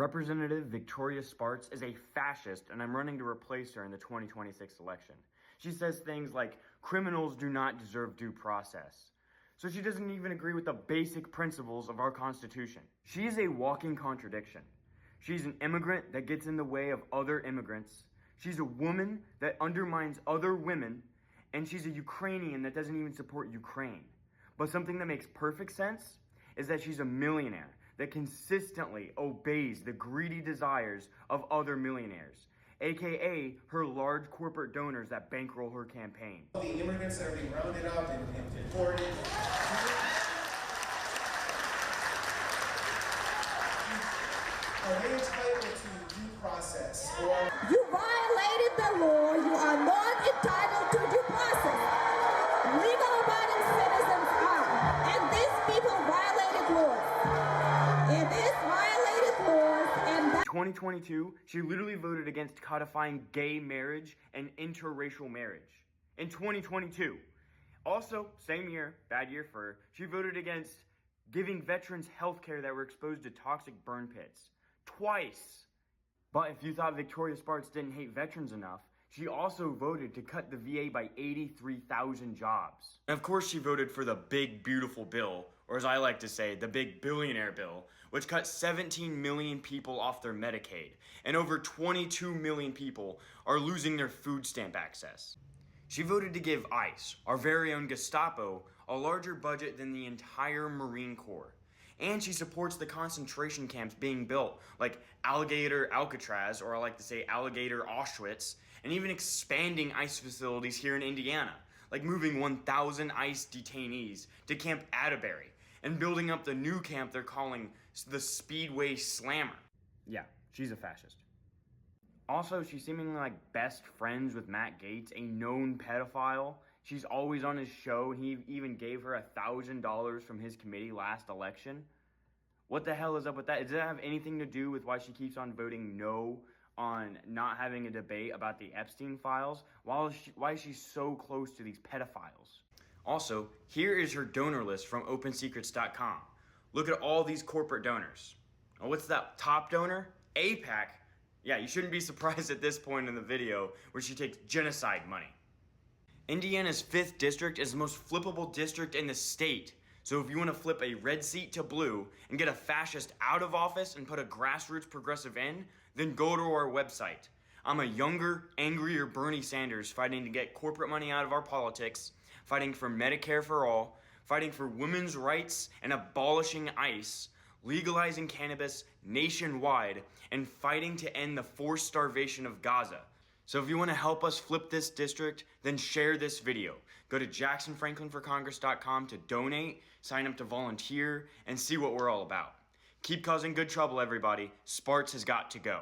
Representative Victoria Spartz is a fascist, and I'm running to replace her in the 2026 election. She says things like, criminals do not deserve due process. So she doesn't even agree with the basic principles of our Constitution. She is a walking contradiction. She's an immigrant that gets in the way of other immigrants. She's a woman that undermines other women. And she's a Ukrainian that doesn't even support Ukraine. But something that makes perfect sense is that she's a millionaire that consistently obeys the greedy desires of other millionaires, aka her large corporate donors that bankroll her campaign. The immigrants that are being rounded up and deported are they entitled to due process? You violated the law. You are not entitled to due process. Legal-abiding citizens are, and these people violated laws. It is violated laws, and 2022, she literally voted against codifying gay marriage and interracial marriage. In 2022. Also, same year, bad year for her, she voted against giving veterans health care that were exposed to toxic burn pits. Twice. But if you thought Victoria Spartz didn't hate veterans enough, she also voted to cut the VA by 83,000 jobs. And of course she voted for the big beautiful bill, or as I like to say, the big billionaire bill, which cut 17 million people off their Medicaid, and over 22 million people are losing their food stamp access. She voted to give ICE, our very own Gestapo, a larger budget than the entire Marine Corps. And she supports the concentration camps being built, like Alligator Alcatraz, or I like to say Alligator Auschwitz, and even expanding ICE facilities here in Indiana, like moving 1,000 ICE detainees to Camp Atterbury, and building up the new camp they're calling the Speedway Slammer. Yeah, she's a fascist. Also, she's seemingly like best friends with Matt Gaetz, a known pedophile. She's always on his show, and he even gave her $1,000 from his committee last election. What the hell is up with that? Does that have anything to do with why she keeps on voting no on not having a debate about the Epstein files? Why is she so close to these pedophiles? Also, here is her donor list from OpenSecrets.com. Look at all these corporate donors. Oh, what's that top donor? AIPAC. Yeah, you shouldn't be surprised at this point in the video where she takes genocide money. Indiana's 5th district is the most flippable district in the state. So if you want to flip a red seat to blue and get a fascist out of office and put a grassroots progressive in, then go to our website. I'm a younger, angrier Bernie Sanders fighting to get corporate money out of our politics, fighting for Medicare for all, fighting for women's rights and abolishing ICE, legalizing cannabis nationwide, and fighting to end the forced starvation of Gaza. So if you want to help us flip this district, then share this video. Go to JacksonFranklinForCongress.com to donate, sign up to volunteer, and see what we're all about. Keep causing good trouble, everybody. Spartz has got to go.